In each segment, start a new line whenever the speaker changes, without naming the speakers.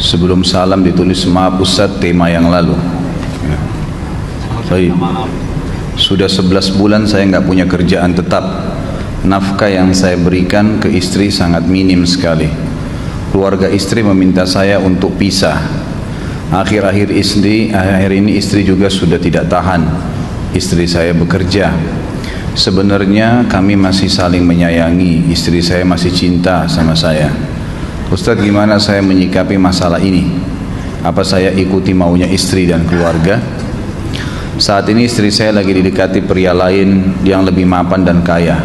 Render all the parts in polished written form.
Sebelum salam ditulis maaf Ustaz tema yang lalu. Ya. Baik. Sudah 11 bulan saya nggak punya kerjaan tetap. Nafkah yang saya berikan ke istri sangat minim sekali. Keluarga istri meminta saya untuk pisah. Akhir-akhir ini istri juga sudah tidak tahan. Istri saya bekerja. Sebenarnya kami masih saling menyayangi. Istri saya masih cinta sama saya. Ustadz, gimana saya menyikapi masalah ini? Apa saya ikuti maunya istri dan keluarga? Saat ini istri saya lagi didekati pria lain yang lebih mapan dan kaya.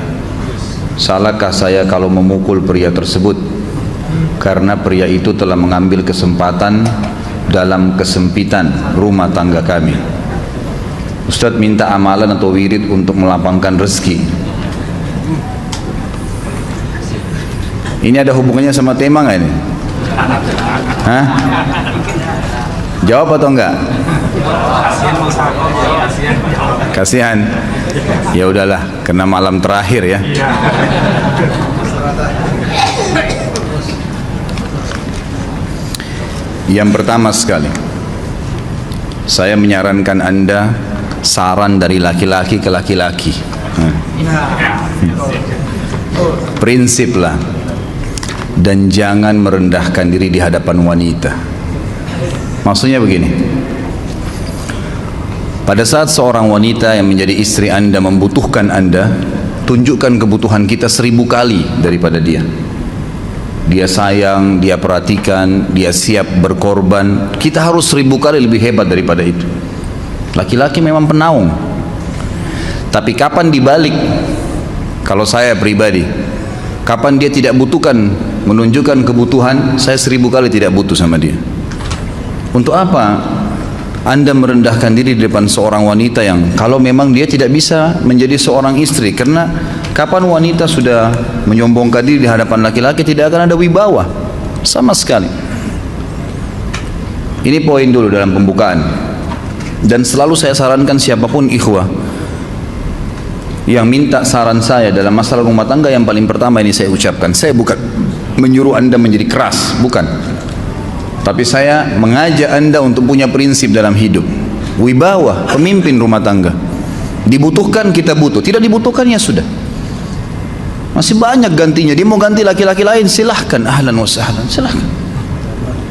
Salahkah saya kalau memukul pria tersebut? Karena pria itu telah mengambil kesempatan dalam kesempitan rumah tangga kami. Ustadz minta amalan atau wirid untuk melapangkan rezeki. Ini ada hubungannya sama tema nggak ini? Hah? Jawab atau enggak? Kasihan. Ya udahlah, karena malam terakhir ya. Yang pertama sekali, saya menyarankan Anda saran dari laki-laki ke laki-laki. Prinsiplah, dan jangan merendahkan diri di hadapan wanita. Maksudnya begini, pada saat seorang wanita yang menjadi istri Anda membutuhkan Anda, tunjukkan kebutuhan kita 1000 kali daripada dia. Dia sayang, dia perhatikan, dia siap berkorban. Kita harus 1000 kali lebih hebat daripada itu. Laki-laki memang penaung. Tapi kapan dibalik? Kalau saya pribadi, kapan dia tidak butuhkan, menunjukkan kebutuhan, saya 1000 kali tidak butuh sama dia. Untuk apa Anda merendahkan diri di depan seorang wanita yang kalau memang dia tidak bisa menjadi seorang istri? Karena kapan wanita sudah menyombongkan diri di hadapan laki-laki, tidak akan ada wibawa sama sekali. Ini poin dulu dalam pembukaan. Dan selalu saya sarankan siapapun ikhwah yang minta saran saya dalam masalah rumah tangga, yang paling pertama ini saya ucapkan, saya bukan menyuruh Anda menjadi keras, bukan. Tapi saya mengajak Anda untuk punya prinsip dalam hidup. Wibawa, pemimpin rumah tangga. Dibutuhkan kita butuh, tidak dibutuhkan ya sudah. Masih banyak gantinya. Dia mau ganti laki-laki lain, silahkan, ahlan wa sahlan, silahkan.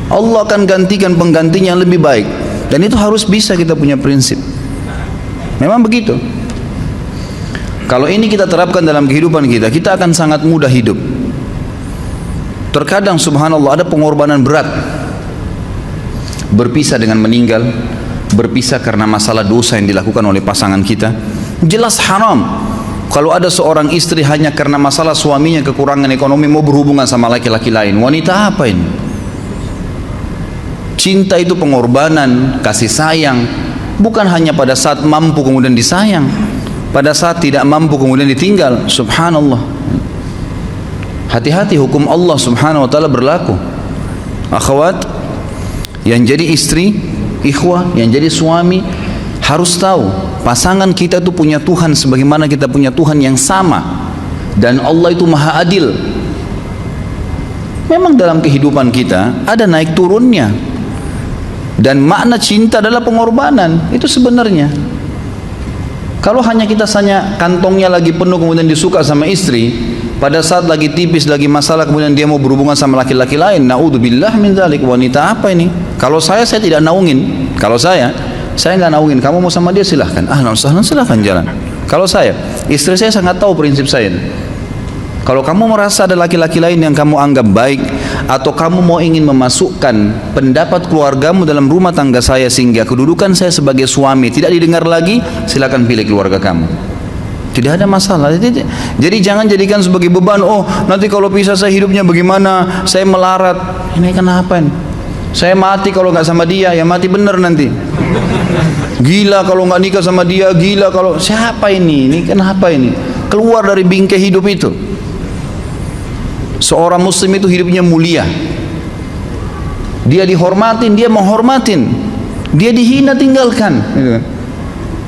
Allah akan gantikan penggantinya yang lebih baik. Dan itu harus bisa kita punya prinsip. Memang begitu. Kalau ini kita terapkan dalam kehidupan kita, kita akan sangat mudah hidup. Terkadang subhanallah ada pengorbanan berat. Berpisah dengan meninggal, berpisah karena masalah dosa yang dilakukan oleh pasangan kita, jelas haram. Kalau ada seorang istri hanya karena masalah suaminya kekurangan ekonomi mau berhubungan sama laki-laki lain, wanita apa ini? Cinta itu pengorbanan, kasih sayang, bukan hanya pada saat mampu kemudian disayang, pada saat tidak mampu kemudian ditinggal. Subhanallah. Hati-hati, hukum Allah subhanahu wa ta'ala berlaku. Akhwat yang jadi istri, ikhwah yang jadi suami, harus tahu pasangan kita itu punya Tuhan sebagaimana kita punya Tuhan yang sama. Dan Allah itu maha adil. Memang dalam kehidupan kita ada naik turunnya. Dan makna cinta adalah pengorbanan. Itu sebenarnya. Kalau hanya kita kantongnya lagi penuh kemudian disuka sama istri, pada saat lagi tipis, lagi masalah kemudian dia mau berhubungan sama laki-laki lain, naudzubillah min dzalik. Wanita apa ini? Kalau saya tidak naungin. Kalau saya nggak naungin. Kamu mau sama dia silahkan, ahlan sahlan, silahkan jalan. Kalau saya, istri saya sangat tahu prinsip saya. Kalau kamu merasa ada laki-laki lain yang kamu anggap baik, atau kamu mau ingin memasukkan pendapat keluargamu dalam rumah tangga saya sehingga kedudukan saya sebagai suami tidak didengar lagi, silakan pilih keluarga kamu. Tidak ada masalah. Jadi jangan jadikan sebagai beban. Oh, nanti kalau pisah saya hidupnya bagaimana? Saya melarat. Ini kenapa ini? Saya mati kalau nggak sama dia, ya mati bener nanti. Gila kalau nggak nikah sama dia, gila kalau siapa ini? Ini kenapa ini? Keluar dari bingkai hidup itu. Seorang muslim itu hidupnya mulia. Dia dihormatin, dia menghormatin. Dia dihina, tinggalkan.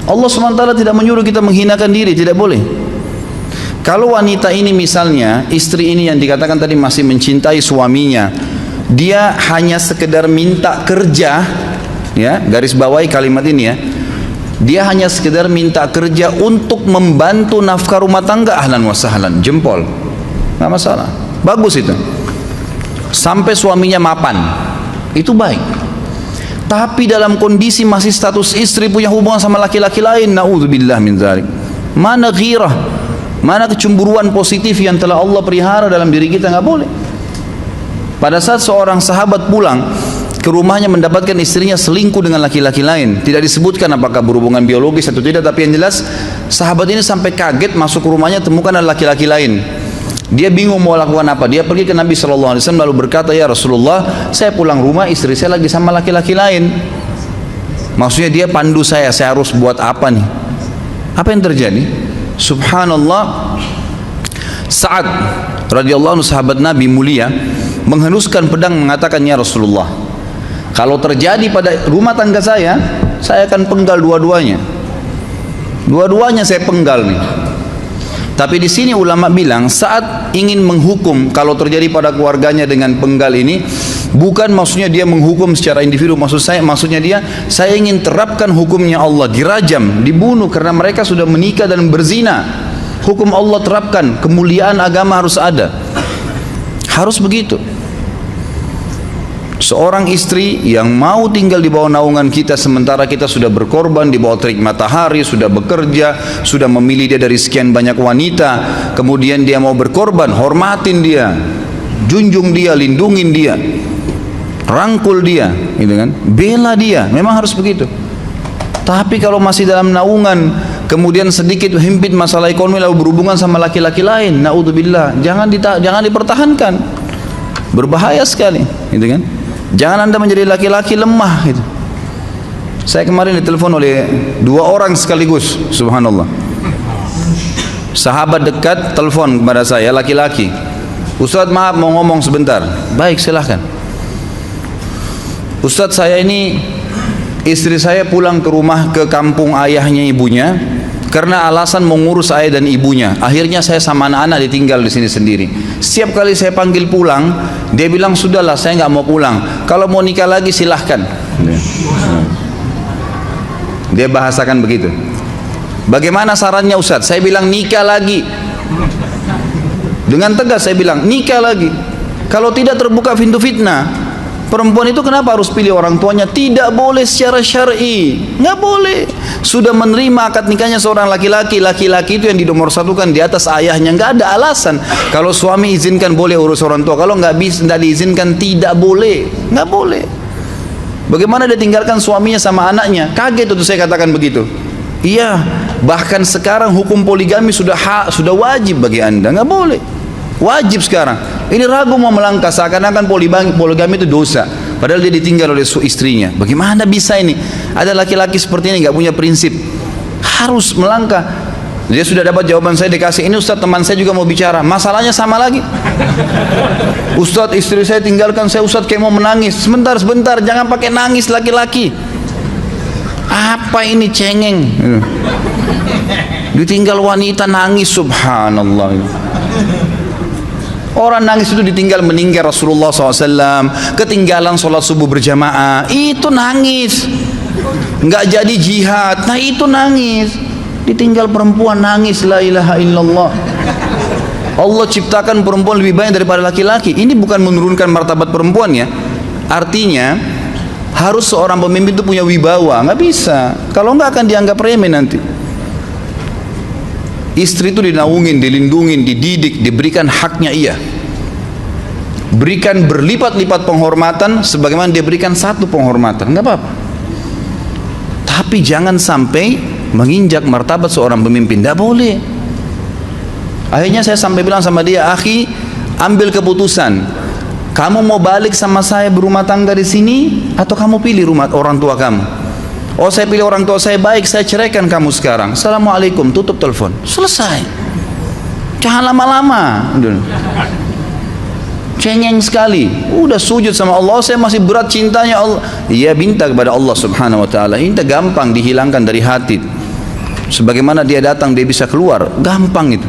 Allah SWT tidak menyuruh kita menghinakan diri, tidak boleh. Kalau wanita ini misalnya, istri ini yang dikatakan tadi masih mencintai suaminya, dia hanya sekedar minta kerja, ya, garis bawahi kalimat ini ya, dia hanya sekedar minta kerja untuk membantu nafkah rumah tangga, ahlan wa sahlan, jempol, nggak masalah, bagus itu. Sampai suaminya mapan, itu baik. Tapi dalam kondisi masih status istri, punya hubungan sama laki-laki lain, naudzubillah min dzalik, mana ghirah, mana kecemburuan positif yang telah Allah pelihara dalam diri kita? Nggak boleh. Pada saat seorang sahabat pulang ke rumahnya mendapatkan istrinya selingkuh dengan laki-laki lain, tidak disebutkan apakah berhubungan biologis atau tidak, tapi yang jelas sahabat ini sampai kaget, masuk ke rumahnya temukan ada laki-laki lain. Dia bingung mau lakukan apa. Dia pergi ke Nabi SAW lalu berkata, ya Rasulullah, saya pulang rumah istri saya lagi sama laki-laki lain. Maksudnya dia pandu saya harus buat apa nih? Apa yang terjadi? Subhanallah, Sa'ad radhiyallahu anhu, sahabat Nabi mulia, menghenuskan pedang mengatakan, ya Rasulullah, kalau terjadi pada rumah tangga saya akan penggal dua-duanya. Dua-duanya saya penggal nih. Tapi di sini ulama bilang saat ingin menghukum kalau terjadi pada keluarganya dengan penggal ini, bukan maksudnya dia menghukum secara individu, maksudnya dia, saya ingin terapkan hukumnya Allah, dirajam, dibunuh karena mereka sudah menikah dan berzina. Hukum Allah terapkan, kemuliaan agama harus ada. Harus begitu. Seorang istri yang mau tinggal di bawah naungan kita sementara kita sudah berkorban di bawah terik matahari, sudah bekerja, sudah memilih dia dari sekian banyak wanita, kemudian dia mau berkorban, hormatin dia, junjung dia, lindungin dia, rangkul dia, gitu kan, bela dia, memang harus begitu. Tapi kalau masih dalam naungan, kemudian sedikit himpit masalah ekonomi lalu berhubungan sama laki-laki lain, naudzubillah, jangan dipertahankan, berbahaya sekali, gitu kan. Jangan Anda menjadi laki-laki lemah gitu. Saya kemarin ditelepon oleh dua orang sekaligus, subhanallah. Sahabat dekat telepon kepada saya, laki-laki. Ustaz, maaf mau ngomong sebentar. Baik, silahkan. Ustaz, saya ini, istri saya pulang ke rumah ke kampung ayahnya ibunya karena alasan mengurus ayah dan ibunya. Akhirnya saya sama anak-anak ditinggal di sini sendiri. Setiap kali saya panggil pulang, dia bilang sudahlah saya nggak mau pulang. Kalau mau nikah lagi silahkan. Dia bahasakan begitu. Bagaimana sarannya Ustaz? Saya bilang nikah lagi. Dengan tegas saya bilang nikah lagi. Kalau tidak terbuka pintu fitnah. Perempuan itu kenapa harus pilih orang tuanya? Tidak boleh secara syar'i, nggak boleh. Sudah menerima akad nikahnya seorang laki-laki, laki-laki itu yang dinomor-satukan di atas ayahnya, nggak ada alasan. Kalau suami izinkan boleh urus orang tua, kalau nggak diizinkan tidak boleh, nggak boleh. Bagaimana dia tinggalkan suaminya sama anaknya? Kaget itu saya katakan begitu. Iya, bahkan sekarang hukum poligami sudah wajib bagi Anda, nggak boleh. Wajib sekarang. Ini ragu mau melangkah seakan-akan poligami itu dosa. Padahal dia ditinggal oleh istrinya. Bagaimana bisa ini? Ada laki-laki seperti ini nggak punya prinsip. Harus melangkah. Dia sudah dapat jawaban saya dikasih. Ini Ustaz, teman saya juga mau bicara. Masalahnya sama lagi. Ustaz, istri saya tinggalkan saya, Ustaz, kayak mau menangis. Sebentar, jangan pakai nangis laki-laki. Apa ini cengeng? Ditinggal wanita nangis, subhanallah. Orang nangis itu ditinggal meninggal Rasulullah SAW, ketinggalan sholat subuh berjamaah, itu nangis. Nggak jadi jihad, nah itu nangis. Ditinggal perempuan nangis, la ilaha illallah. Allah ciptakan perempuan lebih banyak daripada laki-laki. Ini bukan menurunkan martabat perempuan ya. Artinya harus seorang pemimpin itu punya wibawa, nggak bisa. Kalau nggak akan dianggap remeh nanti. Istri itu dinaungin, dilindungin, dididik, diberikan haknya ia. Berikan berlipat-lipat penghormatan sebagaimana dia berikan satu penghormatan, nggak apa-apa. Tapi jangan sampai menginjak martabat seorang pemimpin, nggak boleh. Akhirnya saya sampai bilang sama dia, akhi, ambil keputusan. Kamu mau balik sama saya berumah tangga di sini atau kamu pilih rumah orang tua kamu? Oh, saya pilih orang tua saya, baik, saya ceraikan kamu sekarang. Assalamualaikum, tutup telepon. Selesai. Jangan lama-lama. Cengeng sekali. Udah sujud sama Allah, saya masih berat cintanya Allah. Ia minta kepada Allah Subhanahu wa taala. Ini gampang dihilangkan dari hati. Sebagaimana dia datang dia bisa keluar, gampang itu.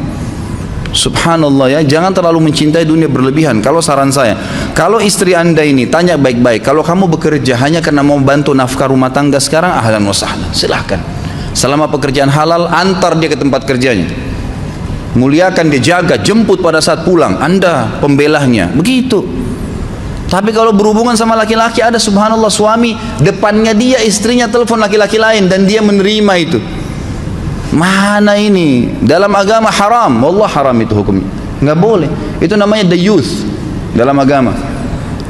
Subhanallah ya, jangan terlalu mencintai dunia berlebihan. Kalau saran saya, kalau istri anda ini tanya baik-baik, kalau kamu bekerja hanya karena mau bantu nafkah rumah tangga sekarang, ahlan wa sahlan, silahkan. Selama pekerjaan halal, antar dia ke tempat kerjanya, muliakan dia, jaga, jemput pada saat pulang, anda pembelahnya, begitu. Tapi kalau berhubungan sama laki-laki, ada subhanallah suami depannya dia istrinya telepon laki-laki lain dan dia menerima itu. Mana ini? Dalam agama haram, wallah haram itu hukumnya, nggak boleh. Itu namanya dayuth dalam agama.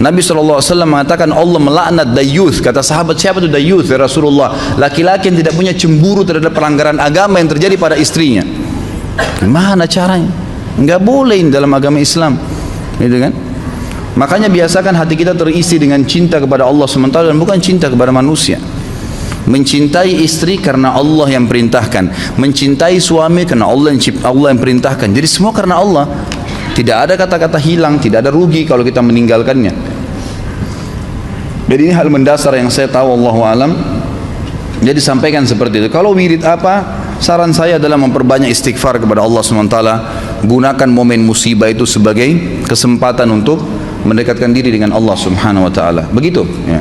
Nabi SAW mengatakan Allah melaknat dayuth. Kata sahabat, siapa itu dayuth ya Rasulullah? Laki-laki yang tidak punya cemburu terhadap pelanggaran agama yang terjadi pada istrinya. Gimana caranya? Nggak boleh dalam agama Islam, gitu kan? Makanya biasakan hati kita terisi dengan cinta kepada Allah SWT dan bukan cinta kepada manusia. Mencintai istri karena Allah yang perintahkan, mencintai suami karena Allah yang perintahkan. Jadi semua karena Allah. Tidak ada kata-kata hilang, tidak ada rugi kalau kita meninggalkannya. Jadi ini hal mendasar yang saya tahu, Allahu alam. Jadi sampaikan seperti itu. Kalau wirid apa? Saran saya adalah memperbanyak istighfar kepada Allah SWT. Gunakan momen musibah itu sebagai kesempatan untuk mendekatkan diri dengan Allah Subhanahu wa taala. Begitu ya.